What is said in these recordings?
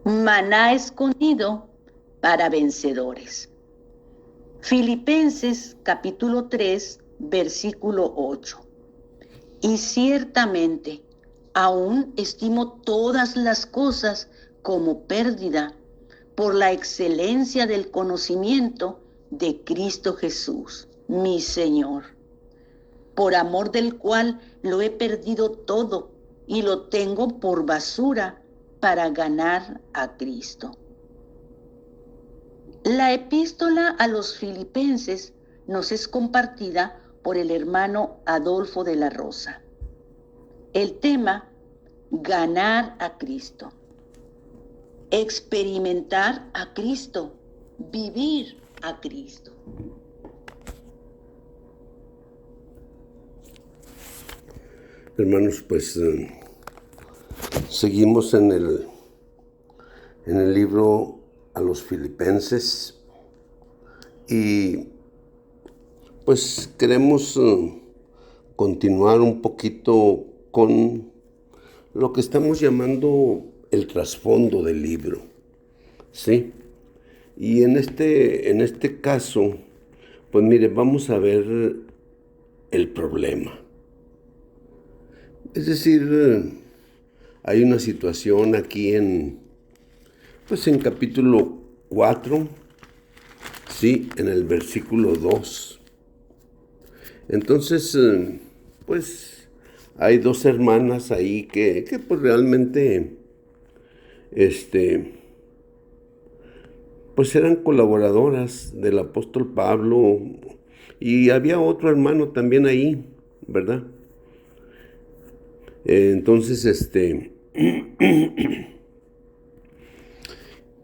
Maná escondido para vencedores. Filipenses capítulo 3, versículo 8. Y ciertamente, aún estimo todas las cosas como pérdida por la excelencia del conocimiento de Cristo Jesús, mi Señor, por amor del cual lo he perdido todo y lo tengo por basura para ganar a Cristo. La epístola a los filipenses nos es compartida por el hermano Adolfo de la Rosa. El tema: ganar a Cristo, experimentar a Cristo, vivir a Cristo. Hermanos, pues seguimos en el libro a los Filipenses y pues queremos continuar un poquito con lo que estamos llamando el trasfondo del libro, ¿sí? Y en este caso, pues mire, vamos a ver el problema. Es decir, hay una situación aquí en capítulo 4, sí, en el versículo 2. Entonces, pues hay dos hermanas ahí que pues realmente, pues eran colaboradoras del apóstol Pablo, y había otro hermano también ahí, ¿verdad? Entonces,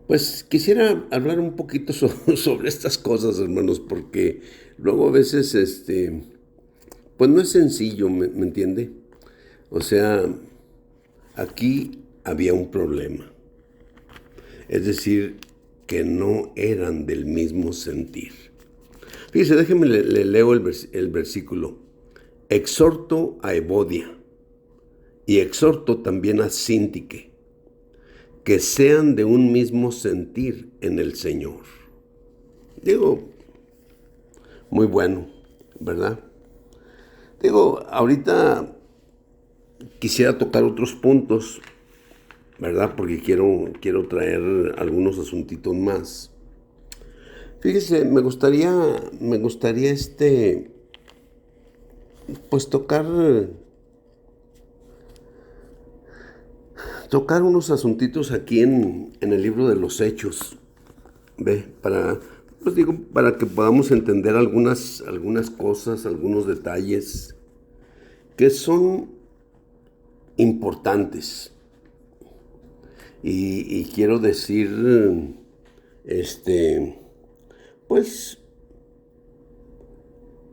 pues quisiera hablar un poquito sobre estas cosas, hermanos, porque luego a veces, pues no es sencillo, ¿me entiende? O sea, aquí había un problema. Es decir, que no eran del mismo sentir. Fíjese, déjeme le leo el versículo. Exhorto a Evodia y exhorto también a Síntique, que sean de un mismo sentir en el Señor. Digo, muy bueno, ¿verdad? Digo, ahorita quisiera tocar otros puntos, ¿verdad? Porque quiero traer algunos asuntitos más. Fíjese, me gustaría pues tocar unos asuntitos aquí en el libro de los Hechos, ¿ve? Para que podamos entender algunas cosas, algunos detalles que son importantes. Y quiero decir, pues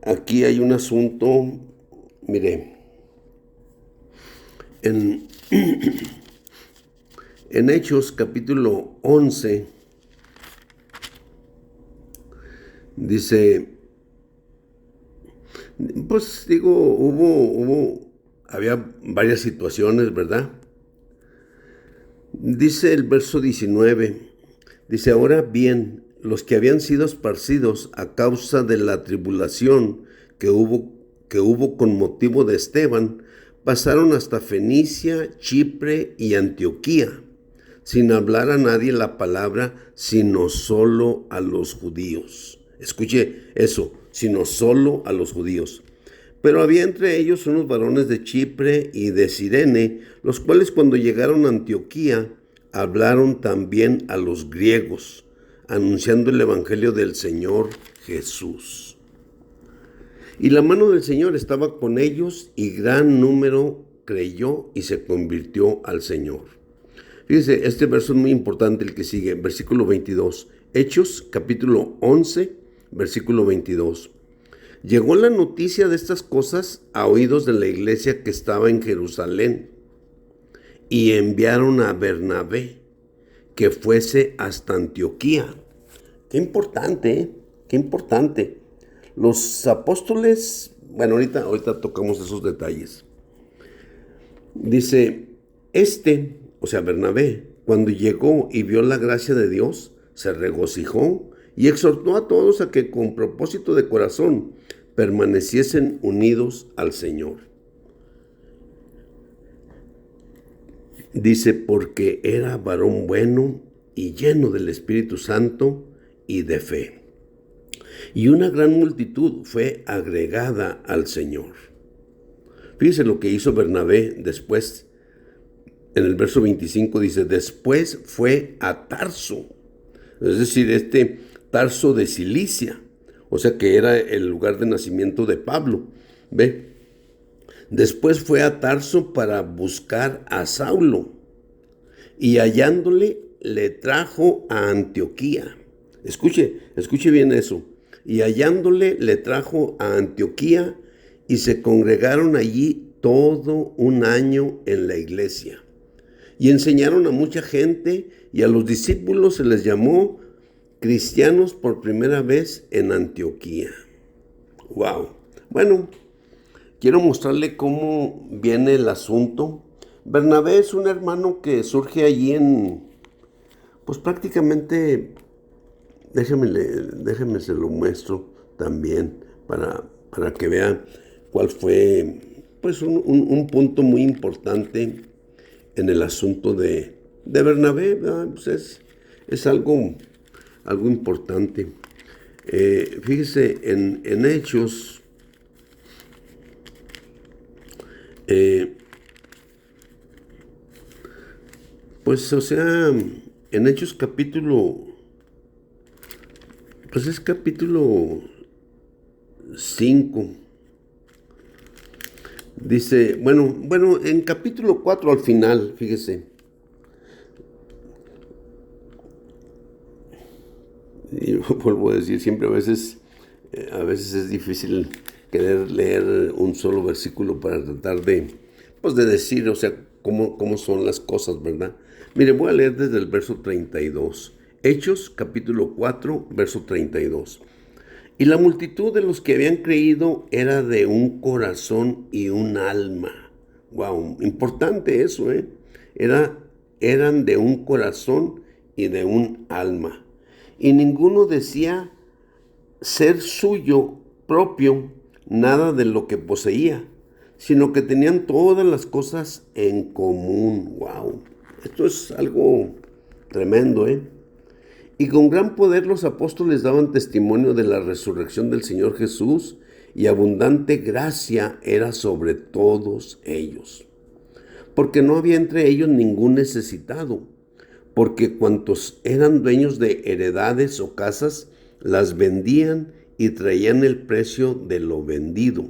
aquí hay un asunto, mire, en Hechos capítulo 11, dice, pues digo, había varias situaciones, ¿verdad? Dice el verso 19, dice, ahora bien, los que habían sido esparcidos a causa de la tribulación que hubo con motivo de Esteban, pasaron hasta Fenicia, Chipre y Antioquía, sin hablar a nadie la palabra, sino solo a los judíos. Escuche eso, sino solo a los judíos. Pero había entre ellos unos varones de Chipre y de Cirene, los cuales cuando llegaron a Antioquía, hablaron también a los griegos, anunciando el evangelio del Señor Jesús. Y la mano del Señor estaba con ellos, y gran número creyó y se convirtió al Señor. Fíjese, este verso es muy importante, el que sigue, versículo 22. Hechos, capítulo 11, versículo 22. Llegó la noticia de estas cosas a oídos de la iglesia que estaba en Jerusalén, y enviaron a Bernabé que fuese hasta Antioquía. Qué importante, ¿eh? Qué importante. Los apóstoles, bueno, ahorita tocamos esos detalles. Dice, o sea, Bernabé, Cuando llegó y vio la gracia de Dios, se regocijó y exhortó a todos a que con propósito de corazón permaneciesen unidos al Señor. Dice, porque era varón bueno y lleno del Espíritu Santo y de fe. Y una gran multitud fue agregada al Señor. Fíjese lo que hizo Bernabé después. En el verso 25 dice, después fue a Tarso. Es decir, Tarso de Cilicia. O sea que era el lugar de nacimiento de Pablo. ¿Ve? Después fue a Tarso para buscar a Saulo. Y hallándole, le trajo a Antioquía. Escuche bien eso. Y hallándole, le trajo a Antioquía y se congregaron allí todo un año en la iglesia. Y enseñaron a mucha gente y a los discípulos se les llamó cristianos por primera vez en Antioquía. ¡Wow! Bueno, quiero mostrarle cómo viene el asunto. Bernabé es un hermano que surge allí pues prácticamente, déjeme se lo muestro también para que vean cuál fue pues un punto muy importante en el asunto de Bernabé. Pues es algo importante. Fíjese en Hechos, pues o sea, en Hechos capítulo, pues es capítulo 5. Dice, bueno, en capítulo 4 al final, fíjese. Y vuelvo a decir, siempre a veces es difícil querer leer un solo versículo para tratar de decir, o sea, cómo son las cosas, ¿verdad? Mire, voy a leer desde el verso 32. Hechos, capítulo 4, verso 32. Y la multitud de los que habían creído era de un corazón y un alma. Wow, importante eso, ¿eh? Eran de un corazón y de un alma. Y ninguno decía ser suyo propio nada de lo que poseía, sino que tenían todas las cosas en común. Wow, esto es algo tremendo, ¿eh? Y con gran poder los apóstoles daban testimonio de la resurrección del Señor Jesús, y abundante gracia era sobre todos ellos. Porque no había entre ellos ningún necesitado, porque cuantos eran dueños de heredades o casas, las vendían y traían el precio de lo vendido,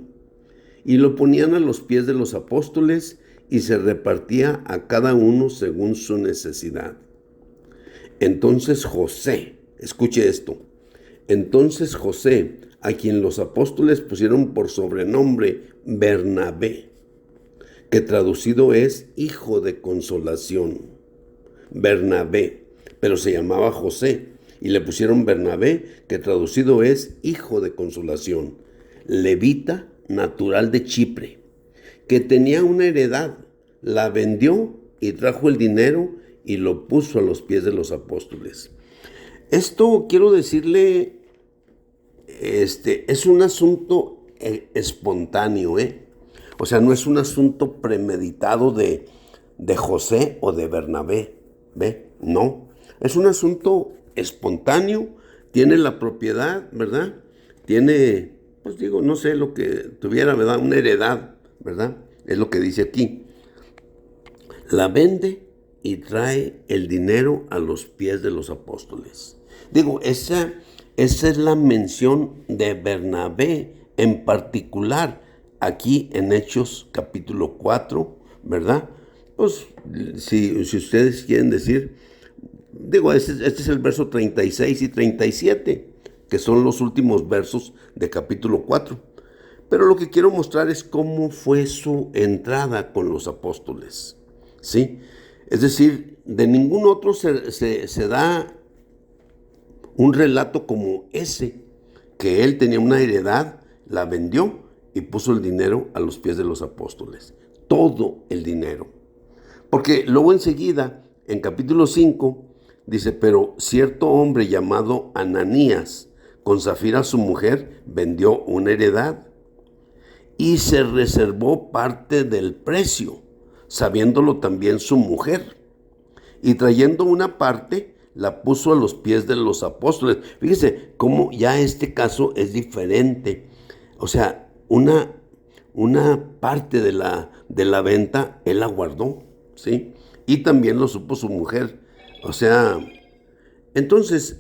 y lo ponían a los pies de los apóstoles, y se repartía a cada uno según su necesidad. Entonces José, escuche esto, entonces José, a quien los apóstoles pusieron por sobrenombre Bernabé, que traducido es hijo de consolación, Bernabé, pero se llamaba José, y le pusieron Bernabé, que traducido es hijo de consolación, levita, natural de Chipre, que tenía una heredad, la vendió y trajo el dinero y lo puso a los pies de los apóstoles. Esto quiero decirle, es un asunto espontáneo, ¿eh? O sea, no es un asunto premeditado de José o de Bernabé, ¿ve? No, es un asunto espontáneo, tiene la propiedad, ¿verdad? Tiene, pues digo, no sé lo que tuviera, ¿verdad? Una heredad, ¿verdad? Es lo que dice aquí. La vende y trae el dinero a los pies de los apóstoles. Digo, esa es la mención de Bernabé en particular aquí en Hechos capítulo 4, ¿verdad? Pues si ustedes quieren decir, digo, este es el verso 36 y 37, que son los últimos versos de capítulo 4. Pero lo que quiero mostrar es cómo fue su entrada con los apóstoles, ¿sí? Es decir, de ningún otro se da un relato como ese, que él tenía una heredad, la vendió y puso el dinero a los pies de los apóstoles. Todo el dinero. Porque luego enseguida en capítulo 5, dice, pero cierto hombre llamado Ananías, con Zafira su mujer, vendió una heredad y se reservó parte del precio, sabiéndolo también su mujer. Y trayendo una parte, la puso a los pies de los apóstoles. Fíjese cómo ya este caso es diferente. O sea, una parte de la venta, él la guardó, ¿sí? Y también lo supo su mujer. O sea, entonces,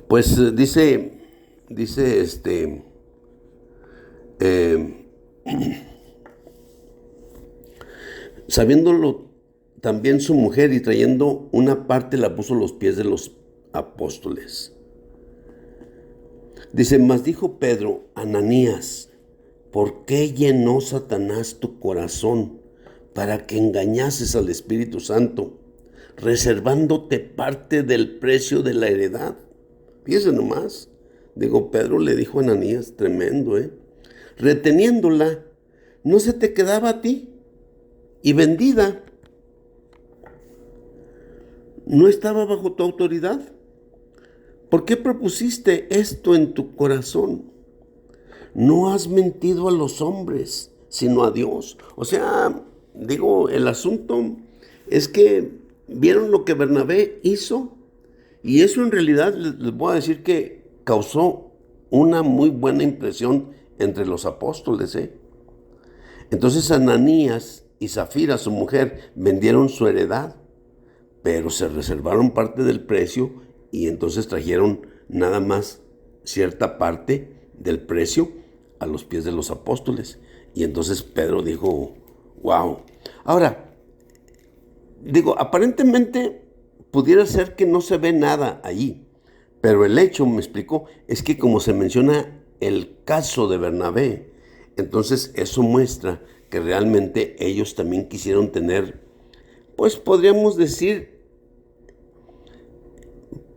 pues dice, eh, sabiéndolo también su mujer y trayendo una parte la puso a los pies de los apóstoles. Dice, mas dijo Pedro, Ananías, ¿por qué llenó Satanás tu corazón para que engañases al Espíritu Santo, reservándote parte del precio de la heredad? Fíjese nomás. Digo, Pedro le dijo a Ananías, tremendo, reteniéndola, ¿no se te quedaba a ti? Y vendida, ¿no estaba bajo tu autoridad? ¿Por qué propusiste esto en tu corazón? No has mentido a los hombres, sino a Dios. O sea, digo, el asunto es que vieron lo que Bernabé hizo, y eso en realidad les voy a decir que causó una muy buena impresión entre los apóstoles, Entonces Ananías y Zafira, su mujer, vendieron su heredad, pero se reservaron parte del precio y entonces trajeron nada más cierta parte del precio a los pies de los apóstoles. Y entonces Pedro dijo, wow. Ahora, digo, aparentemente pudiera ser que no se ve nada ahí, pero el hecho, me explicó, es que como se menciona el caso de Bernabé, entonces eso muestra que realmente ellos también quisieron tener, pues podríamos decir,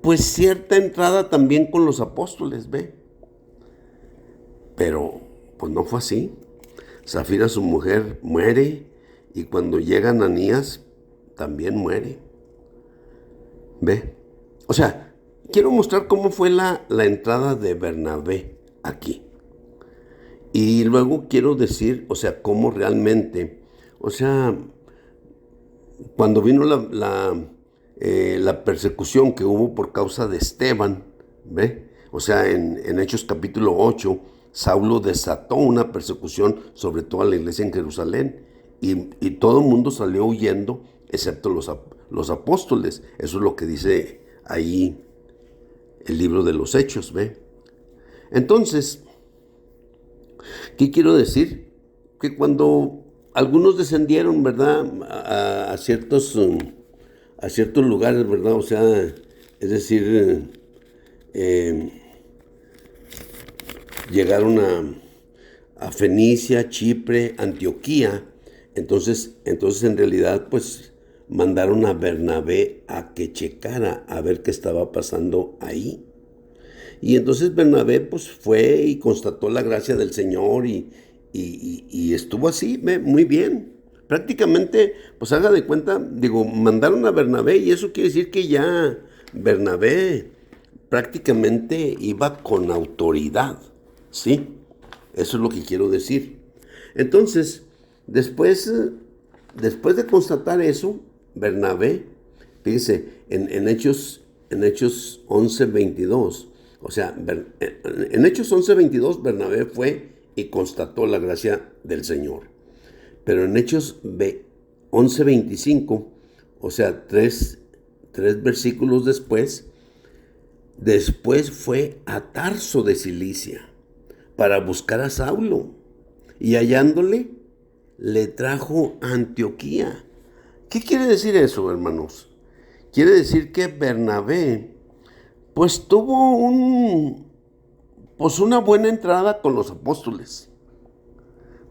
pues cierta entrada también con los apóstoles, ¿ve? Pero pues no fue así. Zafira, su mujer, muere, y cuando llega Ananías también muere, ¿ve? O sea, quiero mostrar cómo fue la entrada de Bernabé aquí. Y luego quiero decir, o sea, cómo realmente, o sea, cuando vino la persecución que hubo por causa de Esteban, ¿ve? O sea, en Hechos capítulo 8, Saulo desató una persecución sobre toda la iglesia en Jerusalén, y todo el mundo salió huyendo, excepto los apóstoles. Eso es lo que dice ahí el libro de los Hechos, ¿ve? Entonces, ¿qué quiero decir? Que cuando algunos descendieron, ¿verdad?, a ciertos lugares, ¿verdad? O sea, es decir, llegaron a Fenicia, Chipre, Antioquía. Entonces en realidad, pues, mandaron a Bernabé a que checara a ver qué estaba pasando ahí. Y entonces Bernabé, pues, fue y constató la gracia del Señor y estuvo así, muy bien. Prácticamente, pues haga de cuenta, digo, mandaron a Bernabé, y eso quiere decir que ya Bernabé prácticamente iba con autoridad, ¿sí? Eso es lo que quiero decir. Entonces, después de constatar eso, Bernabé, fíjese, en Hechos 11:22, o sea, en Hechos 11:22, Bernabé fue y constató la gracia del Señor. Pero en Hechos 11:25, o sea, tres versículos después fue a Tarso de Cilicia para buscar a Saulo, y hallándole, le trajo a Antioquía. ¿Qué quiere decir eso, hermanos? Quiere decir que Bernabé, pues, tuvo una buena entrada con los apóstoles.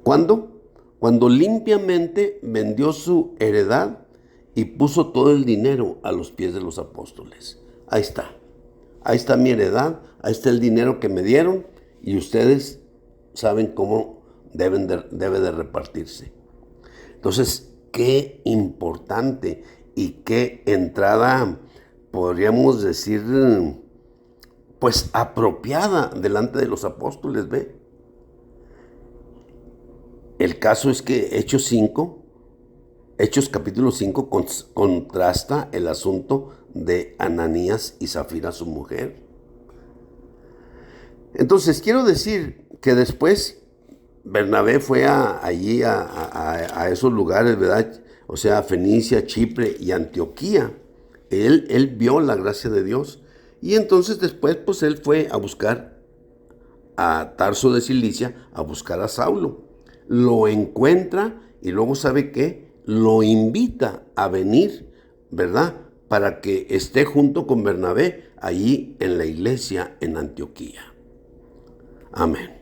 ¿Cuándo? Cuando limpiamente vendió su heredad y puso todo el dinero a los pies de los apóstoles. Ahí está mi heredad, ahí está el dinero que me dieron, y ustedes saben cómo debe de repartirse. Entonces, qué importante y qué entrada, podríamos decir, pues apropiada delante de los apóstoles, ¿ve? El caso es que Hechos capítulo 5 contrasta el asunto de Ananías y Zafira, su mujer. Entonces, quiero decir que después Bernabé fue allí a esos lugares, ¿verdad? O sea, Fenicia, Chipre y Antioquía. Él vio la gracia de Dios. Y entonces después, pues él fue a buscar a Tarso de Cilicia, a buscar a Saulo. Lo encuentra y luego, ¿sabe qué? Lo invita a venir, ¿verdad? Para que esté junto con Bernabé allí en la iglesia en Antioquía. Amén.